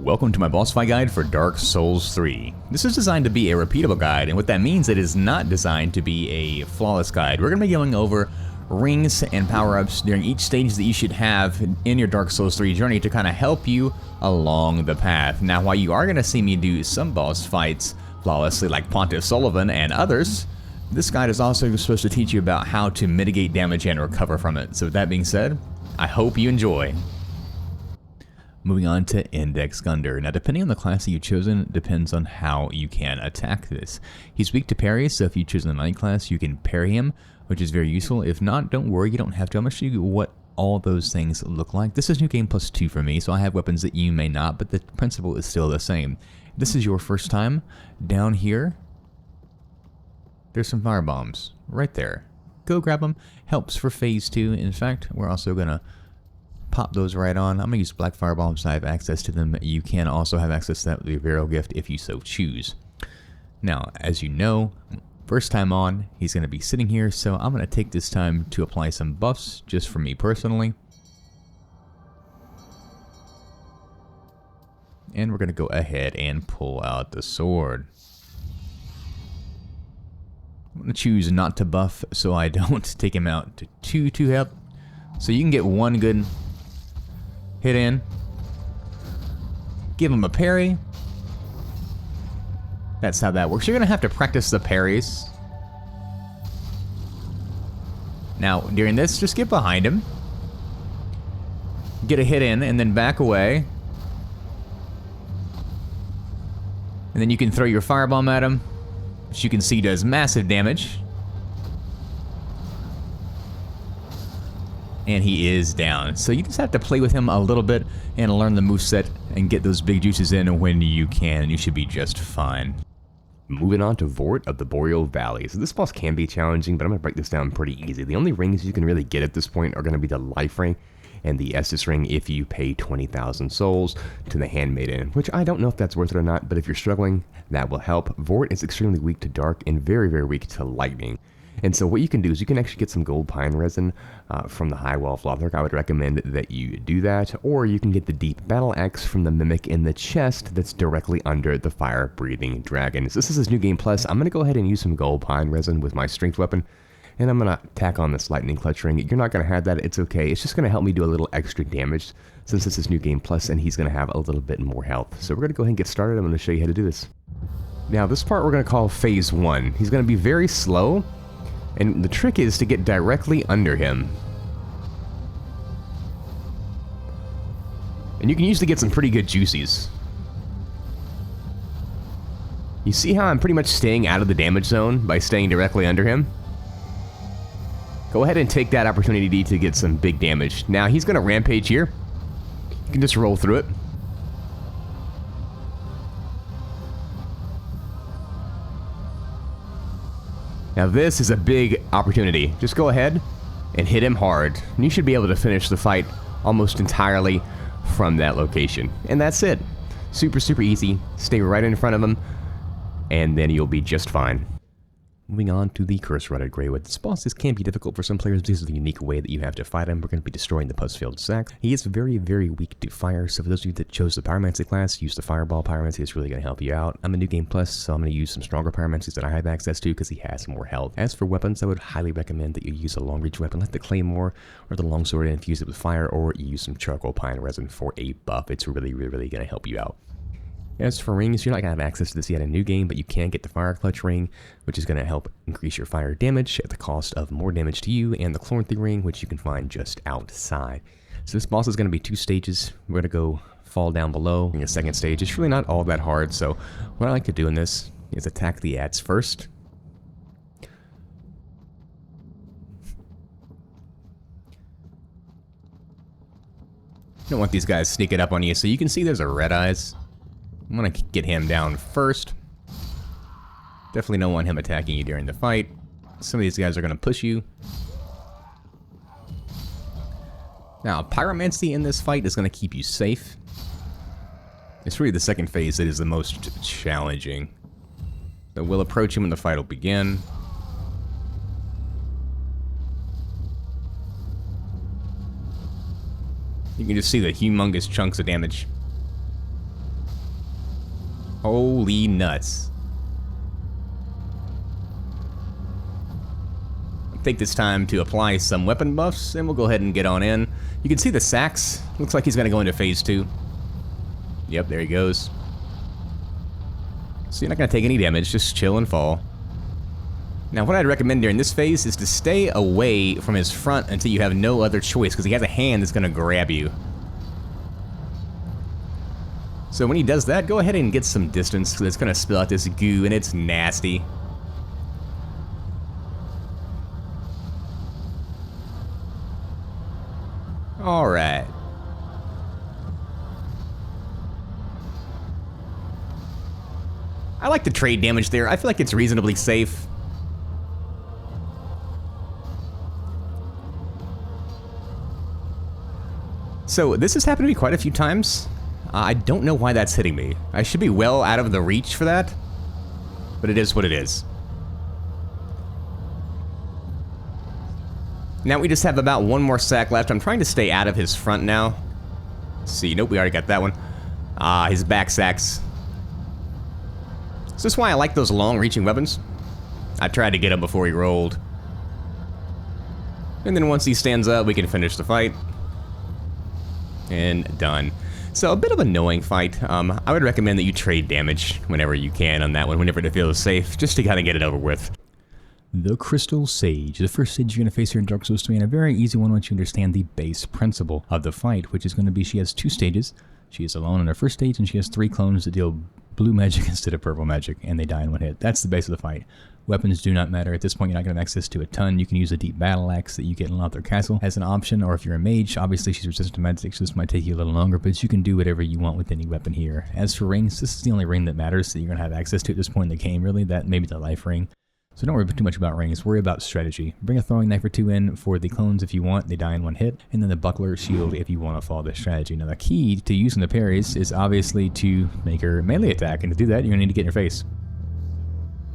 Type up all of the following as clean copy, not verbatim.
Welcome to my boss fight guide for Dark Souls 3. This is designed to be a repeatable guide, and what that means, it is not designed to be a flawless guide. We're going to be going over rings and power-ups during each stage that you should have in your Dark Souls 3 journey to kind of help you along the path. Now, while you are going to see me do some boss fights flawlessly like Pontiff, Sulyvahn, and others, this guide is also supposed to teach you about how to mitigate damage and recover from it. So with that being said, I hope you enjoy. Moving on to Index Gundyr. Now, depending on the class that you've chosen, depends on how you can attack this. He's weak to parries, so if you choose the Knight class, you can parry him, which is very useful. If not, don't worry, you don't have to. I'm going to show you what all those things look like. This is New Game Plus 2 for me, so I have weapons that you may not, but the principle is still the same. If this is your first time, down here, there's some fire bombs right there. Go grab them. Helps for phase 2. In fact, we're also going to pop those right on. I'm going to use black fire bombs so I have access to them. You can also have access to that with your burial gift if you so choose. Now, as you know, first time on, he's going to be sitting here, so I'm going to take this time to apply some buffs just for me personally. And we're going to go ahead and pull out the sword. I'm going to choose not to buff so I don't take him out to too help. So you can get one good hit in, give him a parry. That's how that works. You're going to have to practice the parries. Now, during this, just get behind him, get a hit in, and then back away. And then you can throw your firebomb at him, which you can see does massive damage. And he is down. So you just have to play with him a little bit and learn the moveset and get those big juices in when you can. You should be just fine. Moving on to Vordt of the Boreal Valley. So this boss can be challenging, but I'm going to break this down pretty easy. The only rings you can really get at this point are going to be the Life Ring and the Estus Ring if you pay 20,000 souls to the Handmaiden, which I don't know if that's worth it or not, but if you're struggling, that will help. Vordt is extremely weak to dark and very, very weak to lightning. And so what you can do is you can actually get some gold pine resin from the High Wall of Lothric. I would recommend that you do that. Or you can get the deep battle axe from the mimic in the chest that's directly under the fire-breathing dragon. So this is his New Game Plus. I'm going to go ahead and use some gold pine resin with my strength weapon. And I'm going to tack on this lightning clutch ring. You're not going to have that. It's okay. It's just going to help me do a little extra damage since this is New Game Plus and he's going to have a little bit more health. So we're going to go ahead and get started. I'm going to show you how to do this. Now this part we're going to call Phase 1. He's going to be very slow. And the trick is to get directly under him. And you can usually get some pretty good juices. You see how I'm pretty much staying out of the damage zone by staying directly under him? Go ahead and take that opportunity to get some big damage. Now he's going to rampage here. You can just roll through it. Now this is a big opportunity. Just go ahead and hit him hard. And you should be able to finish the fight almost entirely from that location. And that's it. Super, super easy. Stay right in front of him, and then you'll be just fine. Moving on to the Curse-Rotted Greatwood. This boss can be difficult for some players because of the unique way that you have to fight him. We're going to be destroying the Pus-Filled Sack. He is very, very weak to fire, so for those of you that chose the Pyromancy class, use the Fireball Pyromancy. It's really going to help you out. I'm a New Game Plus, so I'm going to use some stronger Pyromancies that I have access to because he has more health. As for weapons, I would highly recommend that you use a long-reach weapon like the Claymore or the Longsword and infuse it with fire, or you use some Charcoal Pine Resin for a buff. It's really, really, really going to help you out. As for rings, you're not going to have access to this yet in a new game, but you can get the Fire Clutch Ring, which is going to help increase your fire damage at the cost of more damage to you, and the Chloranthy Ring, which you can find just outside. So this boss is going to be 2 stages. We're going to go fall down below in the second stage. It's really not all that hard, so what I like to do in this is attack the ads first. You don't want these guys sneaking up on you, so you can see there's a Red Eyes. I'm going to get him down first. Definitely don't want him attacking you during the fight. Some of these guys are going to push you. Now, Pyromancy in this fight is going to keep you safe. It's really the second phase that is the most challenging. So we'll approach him when the fight will begin. You can just see the humongous chunks of damage. Holy nuts. Take this time to apply some weapon buffs, and we'll go ahead and get on in. You can see the sacks. Looks like he's going to go into phase 2. Yep, there he goes. So you're not going to take any damage, just chill and fall. Now, what I'd recommend during this phase is to stay away from his front until you have no other choice, because he has a hand that's going to grab you. So when he does that, go ahead and get some distance, because it's going to spill out this goo, and it's nasty. Alright. I like the trade damage there. I feel like it's reasonably safe. So this has happened to me quite a few times. I don't know why that's hitting me. I should be well out of the reach for that, but it is what it is. Now we just have about one more sack left. I'm trying to stay out of his front now. Let's see, nope, we already got that one. His back sacks. So that's why I like those long-reaching weapons. I tried to get him before he rolled. And then once he stands up, we can finish the fight. And done. So a bit of a knowing fight. I would recommend that you trade damage whenever you can on that one, whenever it feels safe, just to kind of get it over with. The Crystal Sage. The first stage you're going to face here in Dark Souls 3, and a very easy one once you understand the base principle of the fight, which is going to be she has 2 stages. She is alone on her first stage, and she has 3 clones that deal blue magic instead of purple magic, and they die in one hit. That's the base of the fight. Weapons do not matter. At this point, you're not going to have access to a ton. You can use a deep battle axe that you get in Lothar Castle as an option, or if you're a mage, obviously she's resistant to magic, so this might take you a little longer, but you can do whatever you want with any weapon here. As for rings, this is the only ring that matters that you're going to have access to at this point in the game, really. That may be the life ring. So don't worry too much about rings, worry about strategy. Bring a throwing knife or 2 in for the clones if you want, they die in one hit, and then the buckler shield if you want to follow the strategy. Now the key to using the parries is obviously to make her melee attack, and to do that you're going to need to get in your face.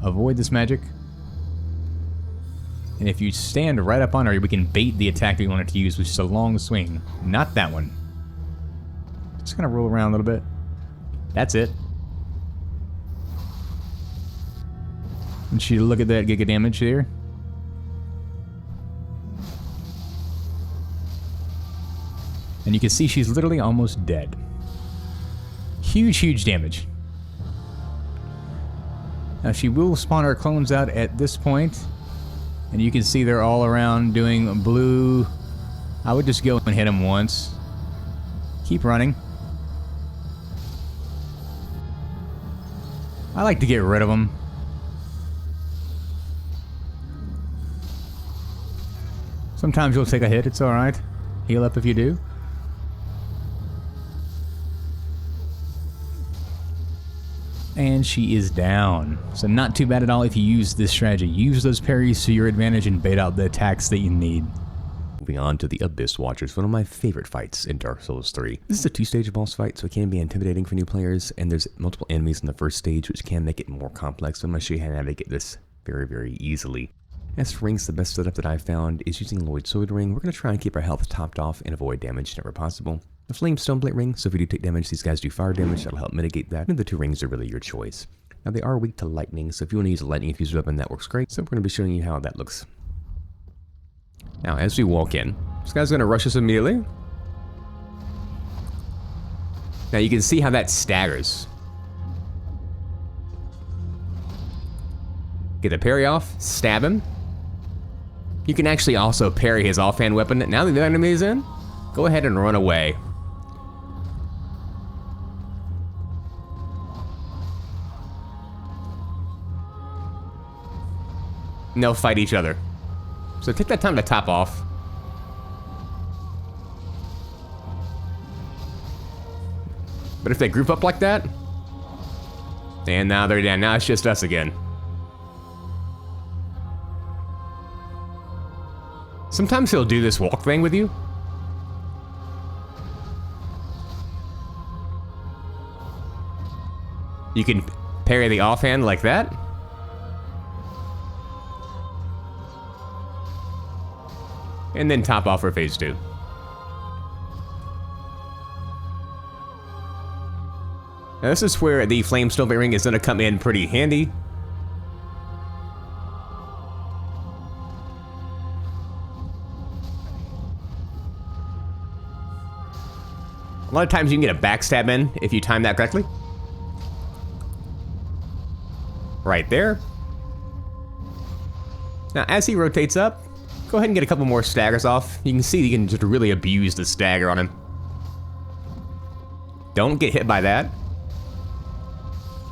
Avoid this magic. And if you stand right up on her, we can bait the attack that we want it to use, which is a long swing. Not that one. Just gonna roll around a little bit. That's it. And she look at that giga damage here. And you can see she's literally almost dead. Huge, huge damage. Now she will spawn her clones out at this point. And you can see they're all around doing blue. I would just go and hit them once. Keep running. I like to get rid of them. Sometimes you'll take a hit, it's alright. Heal up if you do. And she is down. So not too bad at all if you use this strategy. Use those parries to your advantage and bait out the attacks that you need. Moving on to the Abyss Watchers, one of my favorite fights in Dark Souls 3. This is a 2-stage boss fight, so it can be intimidating for new players, and there's multiple enemies in the first stage, which can make it more complex, so I'm going to show you how to navigate this very, very easily. As for rings, the best setup that I've found is using Lloyd Sword Ring. We're going to try and keep our health topped off and avoid damage whenever possible. The Flame Stoneblade Ring, so if we do take damage, these guys do fire damage, that'll help mitigate that, and the 2 rings are really your choice. Now they are weak to lightning, so if you want to use a lightning infused weapon, that works great, so we're going to be showing you how that looks. Now as we walk in, this guy's going to rush us immediately. Now you can see how that staggers. Get the parry off, stab him. You can actually also parry his offhand weapon. Now that the enemy is in, go ahead and run away. And they'll fight each other. So take that time to top off. But if they group up like that, and now they're down. Now it's just us again. Sometimes he'll do this walk thing with you. You can parry the offhand like that. And then top off for phase 2. Now this is where the Flame Snowbite Ring is going to come in pretty handy. A lot of times you can get a backstab in if you time that correctly. Right there. Now as he rotates up, go ahead and get a couple more staggers off. You can see you can just really abuse the stagger on him. Don't get hit by that.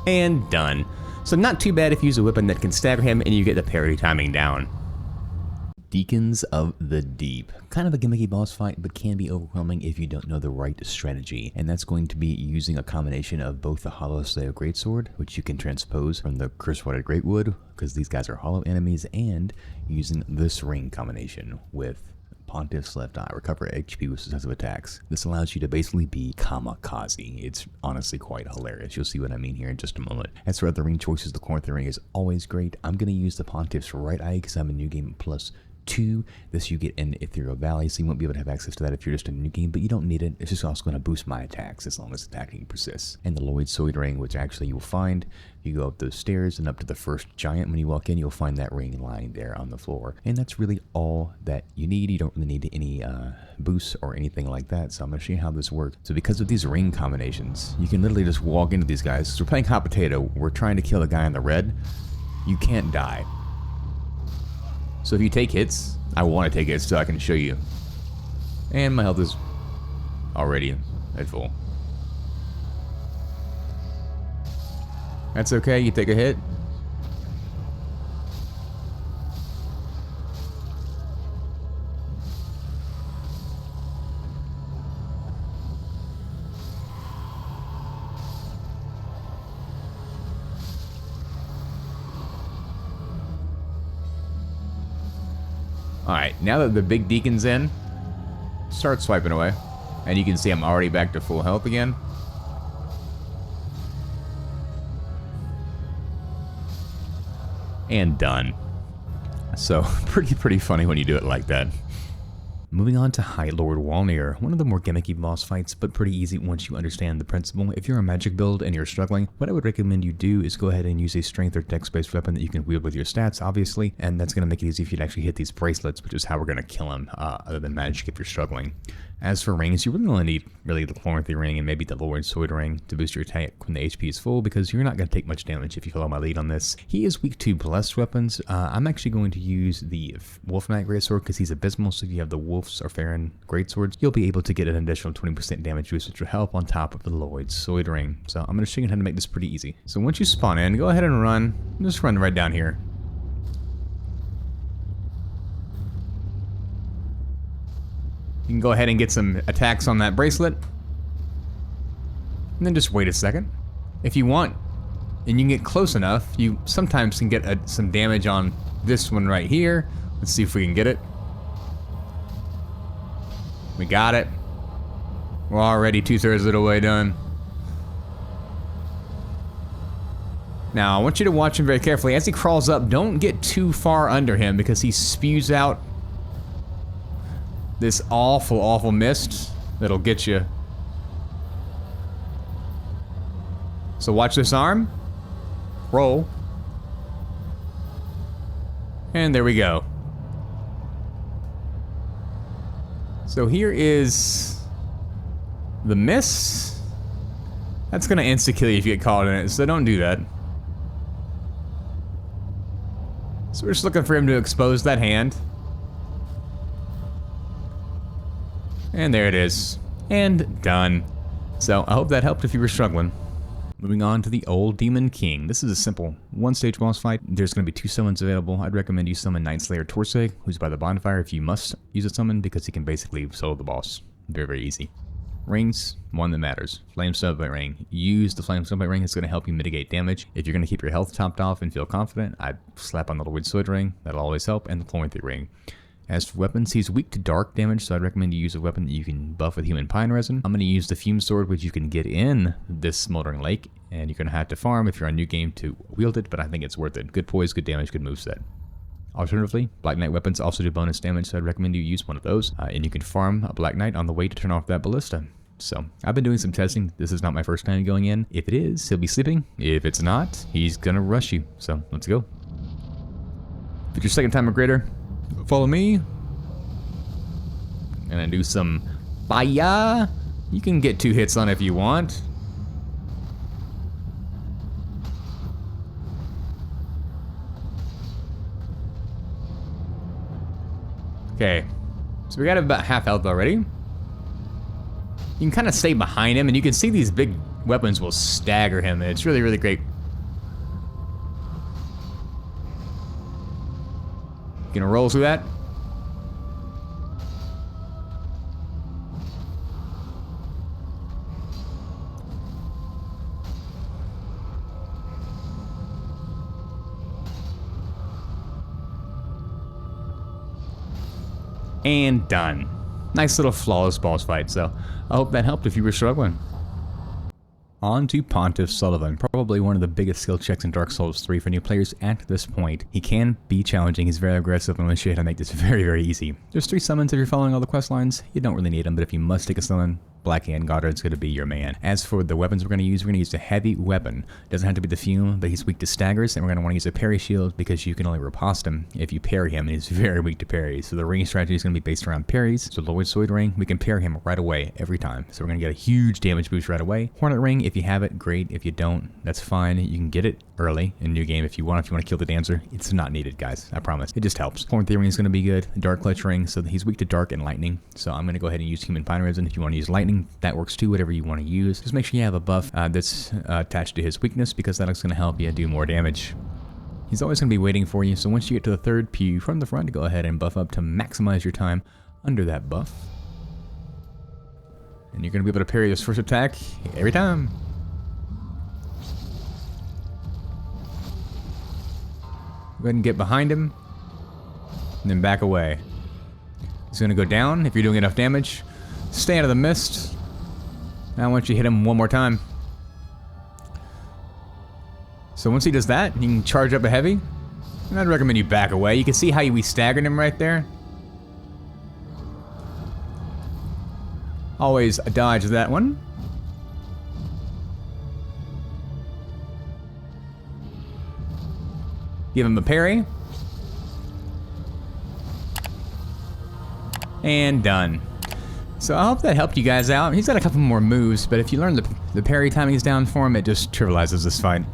And done. So not too bad if you use a weapon that can stagger him and you get the parry timing down. Deacons of the Deep. Kind of a gimmicky boss fight, but can be overwhelming if you don't know the right strategy. And that's going to be using a combination of both the Hollow Slayer Greatsword, which you can transpose from the Curse-Warded Greatwood, because these guys are hollow enemies, and using this ring combination with Pontiff's Left Eye. Recover HP with successive attacks. This allows you to basically be kamikaze. It's honestly quite hilarious. You'll see what I mean here in just a moment. As for other ring choices, the Corinthian ring is always great. I'm going to use the Pontiff's Right Eye because I'm a new game plus 2. This you get in Ethereal Valley, so you won't be able to have access to that if you're just in a new game, but you don't need it. It's just also going to boost my attacks as long as attacking persists. And the Lloyd Sword Ring, which actually you will find, you go up those stairs and up to the first giant. When you walk in, you'll find that ring lying there on the floor. And that's really all that you need. You don't really need any boosts or anything like that, so I'm going to show you how this works. So because of these ring combinations, you can literally just walk into these guys. So we're playing hot potato. We're trying to kill the guy in the red. You can't die. So if you take hits, I want to take hits so I can show you. And my health is already at full. That's okay, you take a hit. Alright, now that the big Deacon's in, start swiping away. And you can see I'm already back to full health again. And done. So, pretty funny when you do it like that. Moving on to High Lord Wolnir, one of the more gimmicky boss fights, but pretty easy once you understand the principle. If you're a magic build and you're struggling, what I would recommend you do is go ahead and use a strength or dex-based weapon that you can wield with your stats, obviously, and that's going to make it easy for you to actually hit these bracelets, which is how we're going to kill him, other than magic if you're struggling. As for rings, you really only need the Corinthian ring and maybe the Lord Sword ring to boost your attack when the HP is full, because you're not going to take much damage if you follow my lead on this. He is weak to blessed weapons. I'm actually going to use the Wolf Knight Greatsword because he's abysmal, so if you have the Wolf's or Farron Greatswords, you'll be able to get an additional 20% damage boost, which will help on top of the Lord Sword ring. So I'm going to show you how to make this pretty easy. So once you spawn in, go ahead and run. Just run right down here. You can go ahead and get some attacks on that bracelet. And then just wait a second. If you want, and you can get close enough, you sometimes can get some damage on this one right here. Let's see if we can get it. We got it. We're already 2/3 of the way done. Now, I want you to watch him very carefully. As he crawls up, don't get too far under him because he spews out this awful mist that'll get you. So watch this arm. Roll. And there we go. So here is the mist. That's gonna insta-kill you if you get caught in it, so don't do that. So we're just looking for him to expose that hand. And there it is. And done. So I hope that helped if you were struggling. Moving on to the Old Demon King. This is a simple one-stage boss fight. There's going to be 2 summons available. I'd recommend you summon Nightslayer Torseg, who's by the bonfire if you must use a summon, because he can basically solo the boss. Very easy. Rings, one that matters. Flame Snowbite Ring. Use the Flame Snowbite Ring. It's going to help you mitigate damage. If you're going to keep your health topped off and feel confident, I'd slap on the Lord Sword Ring. That'll always help. And the Corinthian Ring. As for weapons, he's weak to dark damage, so I'd recommend you use a weapon that you can buff with human pine resin. I'm going to use the Fume Sword, which you can get in this Smoldering Lake, and you're going to have to farm if you're on new game to wield it, but I think it's worth it. Good poise, good damage, good moveset. Alternatively, Black Knight weapons also do bonus damage, so I'd recommend you use one of those, and you can farm a Black Knight on the way to turn off that ballista. So I've been doing some testing. This is not my first time going in. If it is, he'll be sleeping. If it's not, he's gonna rush you. So let's go. If it's your second time or greater, follow me. I'm gonna do some fire. You can get 2 hits on if you want. Okay, so we got about half health already. You can kind of stay behind him, and you can see these big weapons will stagger him. It's really, really great. Gonna roll through that. And done. Nice little flawless boss fight, so I hope that helped if you were struggling. On to Pontiff Sulyvahn, probably one of the biggest skill checks in Dark Souls 3 for new players at this point. He can be challenging, he's very aggressive, and we'll show you how to make this very, very easy. There's 3 summons if you're following all the quest lines. You don't really need them, but if you must take a summon, Black Hand Goddard's going to be your man. As for the weapons we're going to use a heavy weapon. Doesn't have to be the Fume, but he's weak to staggers, and we're going to want to use a parry shield because you can only riposte him if you parry him, and he's very weak to parries. So the ring strategy is going to be based around parries. So Lord Sword Ring, we can parry him right away every time. So we're going to get a huge damage boost right away. Hornet Ring, if you have it, great. If you don't, that's fine. You can get it early in new game if you want. If you want to kill the dancer, it's not needed, guys. I promise. It just helps. Horn Ring is going to be good. Dark Clutch Ring, so he's weak to dark and lightning. So I'm going to go ahead and use Human Pine Resin. If you want to use lightning, that works too. Whatever you want to use. Just make sure you have a buff that's attached to his weakness, because that's going to help you do more damage. He's always going to be waiting for you, so once you get to the 3rd pew from the front, go ahead and buff up to maximize your time under that buff. And you're going to be able to parry his first attack every time. Go ahead and get behind him, and then back away. He's going to go down if you're doing enough damage. Stay out of the mist. Now once you hit him one more time. So once he does that, you can charge up a heavy. And I'd recommend you back away. You can see how we staggered him right there. Always dodge that one. Give him a parry. And done. So I hope that helped you guys out. He's got a couple more moves, but if you learn the parry timing is down for him, it just trivializes this fight.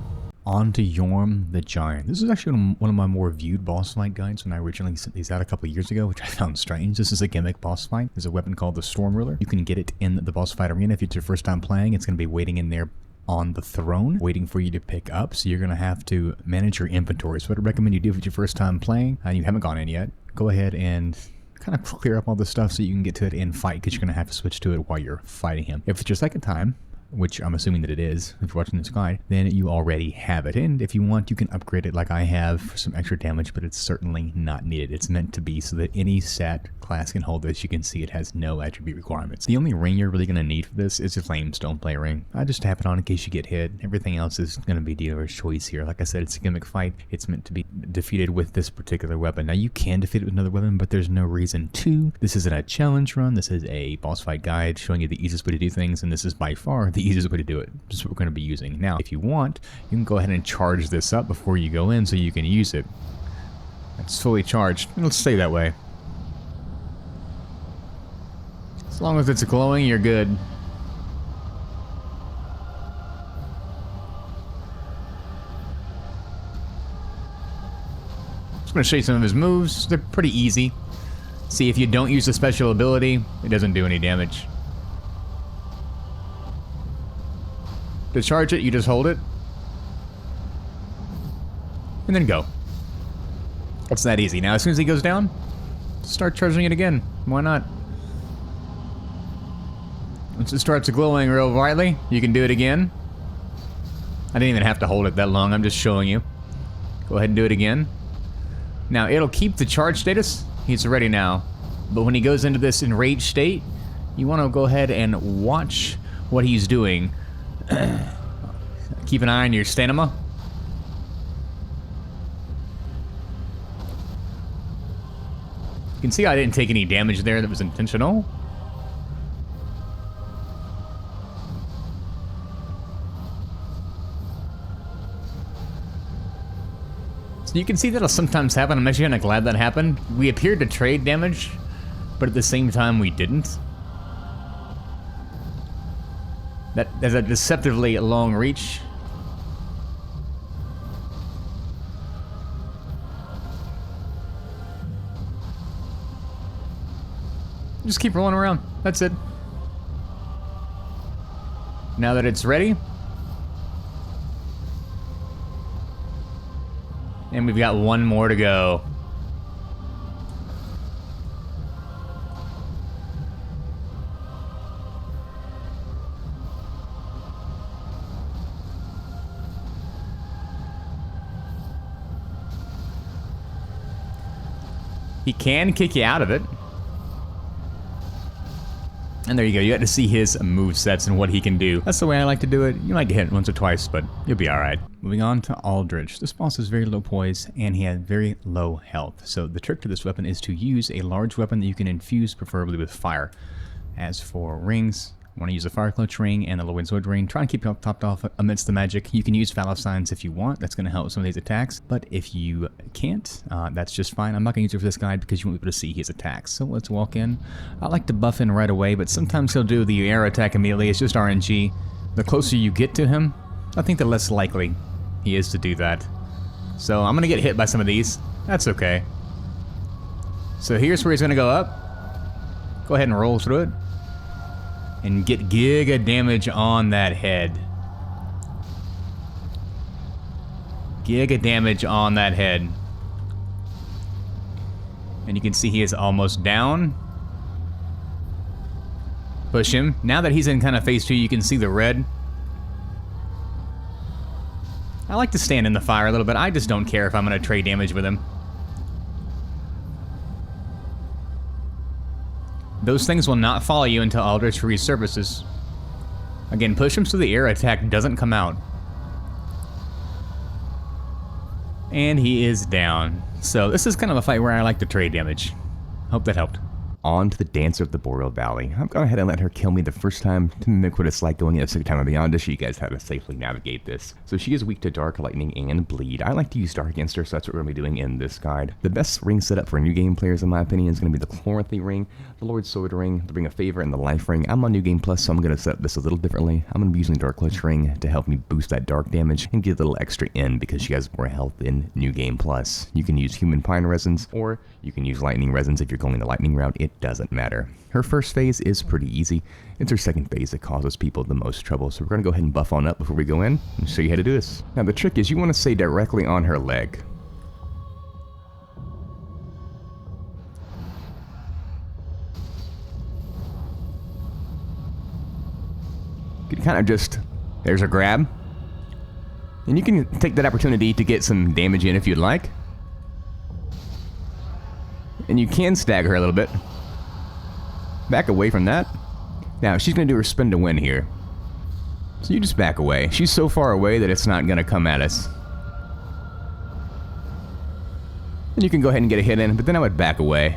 On to Yhorm the Giant. This is actually one of my more viewed boss fight guides when I originally sent these out a couple years ago, which I found strange. This is a gimmick boss fight. There's a weapon called the Storm Ruler. You can get it in the boss fight arena. If it's your first time playing, it's going to be waiting in there on the throne, waiting for you to pick up, so you're going to have to manage your inventory. So what I recommend you do if it's your first time playing, and you haven't gone in yet, go ahead and kind of clear up all the stuff so you can get to it in fight, because you're going to have to switch to it while you're fighting him. If it's your second time, which I'm assuming that it is, if you're watching this guide, then you already have it. And if you want, you can upgrade it like I have for some extra damage, but it's certainly not needed. It's meant to be so that any stat class can hold this. You can see it has no attribute requirements. The only ring you're really going to need for this is a Flame Stoneplay ring. I just tap it on in case you get hit. Everything else is going to be dealer's choice here. Like I said, it's a gimmick fight. It's meant to be defeated with this particular weapon. Now, you can defeat it with another weapon, but there's no reason to. This isn't a challenge run. This is a boss fight guide showing you the easiest way to do things, and this is by far the easiest way to do it. This is what we're going to be using. Now, if you want, you can go ahead and charge this up before you go in so you can use it. It's fully charged. It'll stay that way. As long as it's glowing, you're good. Just going to show you some of his moves. They're pretty easy. See, if you don't use a special ability, it doesn't do any damage. To charge it, you just hold it. And then go. It's that easy. Now, as soon as he goes down, start charging it again. Why not? Once it starts glowing real brightly, you can do it again. I didn't even have to hold it that long. I'm just showing you. Go ahead and do it again. Now, it'll keep the charge status. He's ready now. But when he goes into this enraged state, you want to go ahead and watch what he's doing. Keep an eye on your stamina. You can see I didn't take any damage there that was intentional. You can see that'll sometimes happen. I'm actually kind of glad that happened. We appeared to trade damage, but at the same time we didn't. That is a deceptively long reach. Just keep rolling around. That's it. Now that it's ready. And we've got one more to go. He can kick you out of it. And there you go, you got to see his movesets and what he can do. That's the way I like to do it. You might get hit once or twice, but you'll be alright. Moving on to Aldrich. This boss is very low poise, and he has very low health. So the trick to this weapon is to use a large weapon that you can infuse, preferably with fire. As for rings, I want to use the Fire Clutch ring and the Low Sword ring. Try and keep yourself topped off amidst the magic. You can use Valor Signs if you want. That's going to help with some of these attacks. But if you can't, that's just fine. I'm not going to use it for this guide because you won't be able to see his attacks. So let's walk in. I like to buff in right away, but sometimes he'll do the air attack immediately. It's just RNG. The closer you get to him, I think the less likely he is to do that. So I'm going to get hit by some of these. That's okay. So here's where he's going to go up. Go ahead and roll through it. And get giga damage on that head. Giga damage on that head. And you can see he is almost down. Push him. Now that he's in kind of phase 2, you can see the red. I like to stand in the fire a little bit. I just don't care if I'm going to trade damage with him. Those things will not follow you until Aldrich resurfaces. Again, push him so the air attack doesn't come out. And he is down. So this is kind of a fight where I like to trade damage. Hope that helped. On to the Dancer of the Boreal Valley. I've gone ahead and let her kill me the first time to mimic what it's like going in a second time and beyond to show you guys how to safely navigate this. So she is weak to Dark, Lightning, and Bleed. I like to use Dark against her, so that's what we're going to be doing in this guide. The best ring setup for new game players, in my opinion, is going to be the Chloranthy ring, the Lord's Sword ring, the Ring of Favor, and the Life ring. I'm on New Game Plus, so I'm going to set up this a little differently. I'm going to be using Dark Clutch ring to help me boost that dark damage and get a little extra in because she has more health in New Game Plus. You can use Human Pine Resins, or you can use Lightning Resins if you're going the Lightning route. It doesn't matter. Her first phase is pretty easy. It's her second phase that causes people the most trouble, so we're going to go ahead and buff on up before we go in and show you how to do this. Now the trick is you want to stay directly on her leg. You can kind of just, there's a grab. And you can take that opportunity to get some damage in if you'd like. And you can stagger her a little bit. Back away from that. Now, she's going to do her spin to win here. So you just back away. She's so far away that it's not going to come at us. And you can go ahead and get a hit in, but then I would back away.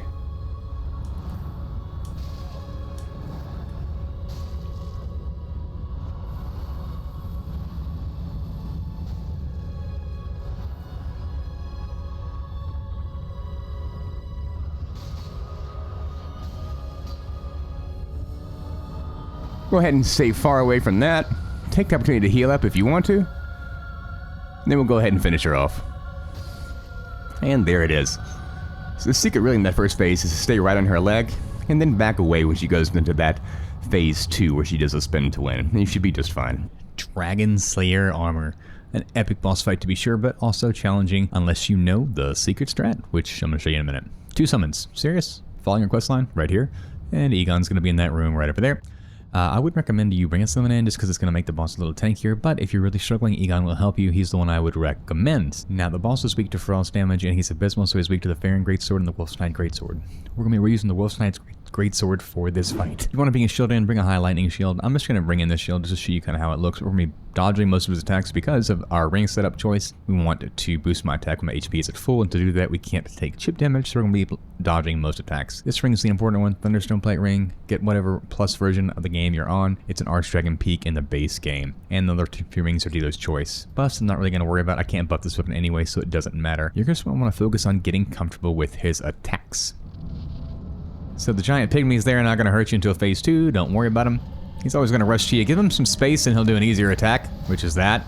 Go ahead and stay far away from that. Take the opportunity to heal up if you want to. And then we'll go ahead and finish her off. And there it is. So the secret really in that first phase is to stay right on her leg, and then back away when she goes into that phase 2 where she does a spin to win. And you should be just fine. Dragonslayer Armour. An epic boss fight to be sure, but also challenging unless you know the secret strat, which I'm going to show you in a minute. 2 summons. Serious? Following your quest line right here. And Egon's going to be in that room right over there. I would recommend you bring a summon in just because it's going to make the boss a little tankier, but if you're really struggling, Egon will help you. He's the one I would recommend. Now, the boss is weak to frost damage, and he's abysmal, so he's weak to the Farron Greatsword and the Wolfsnide Greatsword. We're using the Wolfsnide greatsword for this fight. If you want to bring a shield in, bring a high lightning shield. I'm just going to bring in this shield just to show you kind of how it looks. We're going to be dodging most of his attacks because of our ring setup choice. We want to boost my attack when my HP is at full, and to do that we can't take chip damage, so we're going to be dodging most attacks. This ring is the important one, Thunderstone Plate ring. Get whatever plus version of the game you're on. It's an Archdragon Peak in the base game, and the other two rings are dealer's choice. Buffs I'm not really going to worry about. I can't buff this weapon anyway, so it doesn't matter. You're just going to want to focus on getting comfortable with his attacks. So the giant pygmies there are not going to hurt you until phase 2. Don't worry about him. He's always going to rush to you. Give him some space and he'll do an easier attack, which is that.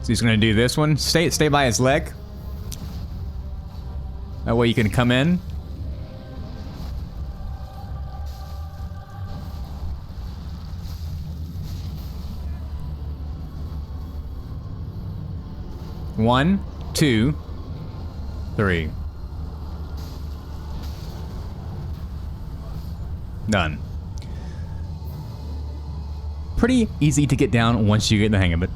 So he's going to do this one. Stay by his leg. That way you can come in. One, two, three. Done. Pretty easy to get down once you get the hang of it.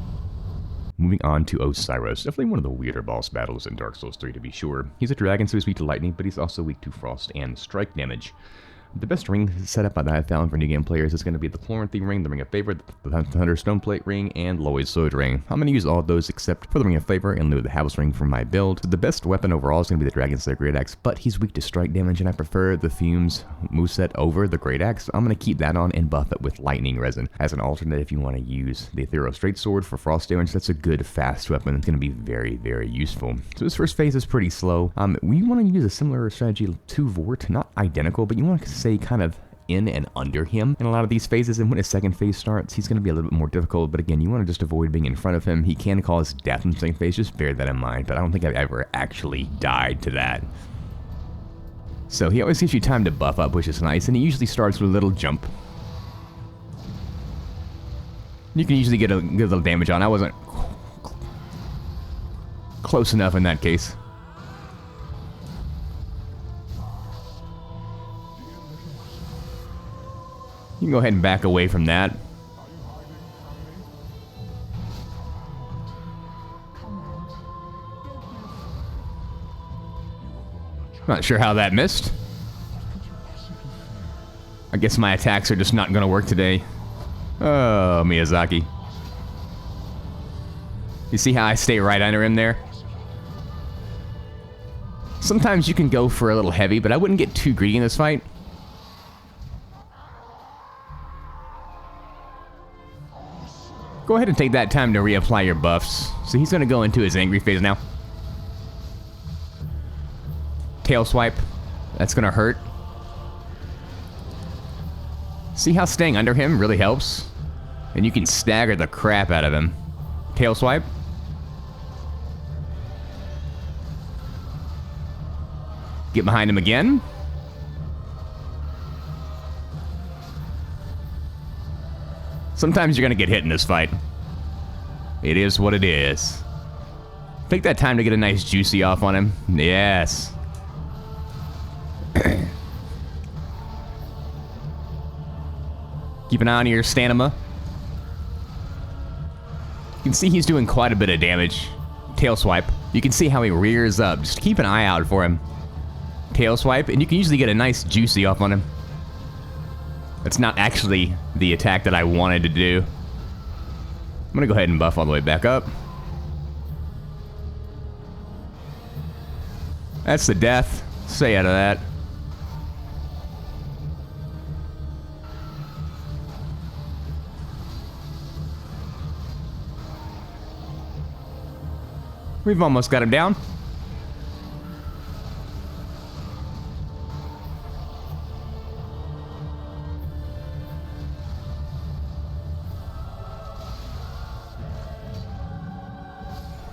Moving on to Oceiros, definitely one of the weirder boss battles in Dark Souls 3 to be sure. He's a dragon, so he's weak to lightning, but he's also weak to frost and strike damage. The best ring setup that I've found for new game players is going to be the Chloranthy ring, the Ring of Favor, the Thunderstone Plate ring, and Lloyd's Sword ring. I'm going to use all of those except for the Ring of Favor in lieu of the House ring for my build. The best weapon overall is going to be the Dragonslayer Great Axe, but he's weak to strike damage, and I prefer the Fumes moveset over the Great Axe. I'm going to keep that on and buff it with Lightning Resin. As an alternate, if you want to use the Ethereal Straight Sword for frost damage, that's a good fast weapon. It's going to be very, very useful. So this first phase is pretty slow. We want to use a similar strategy to Vordt, not identical, but you want to say kind of in and under him in a lot of these phases, and when his second phase starts, he's going to be a little bit more difficult, but again, you want to just avoid being in front of him. He can cause death in the second phase, just bear that in mind, but I don't think I've ever actually died to that. So he always gives you time to buff up, which is nice, and he usually starts with a little jump. You can usually get a good little damage on. I wasn't close enough in that case. You can go ahead and back away from that. Not sure how that missed. I guess my attacks are just not going to work today. Oh, Miyazaki. You see how I stay right under him there? Sometimes you can go for a little heavy, but I wouldn't get too greedy in this fight. Go ahead and take that time to reapply your buffs. So he's going to go into his angry phase now. Tail swipe. That's going to hurt. See how staying under him really helps? And you can stagger the crap out of him. Tail swipe. Get behind him again. Sometimes you're going to get hit in this fight. It is what it is. Take that time to get a nice juicy off on him. Yes. Keep an eye on your stamina. You can see he's doing quite a bit of damage. Tail swipe. You can see how he rears up. Just keep an eye out for him. Tail swipe, and you can usually get a nice juicy off on him. That's not actually the attack that I wanted to do. I'm gonna go ahead and buff all the way back up. That's the death. Stay out of that. We've almost got him down.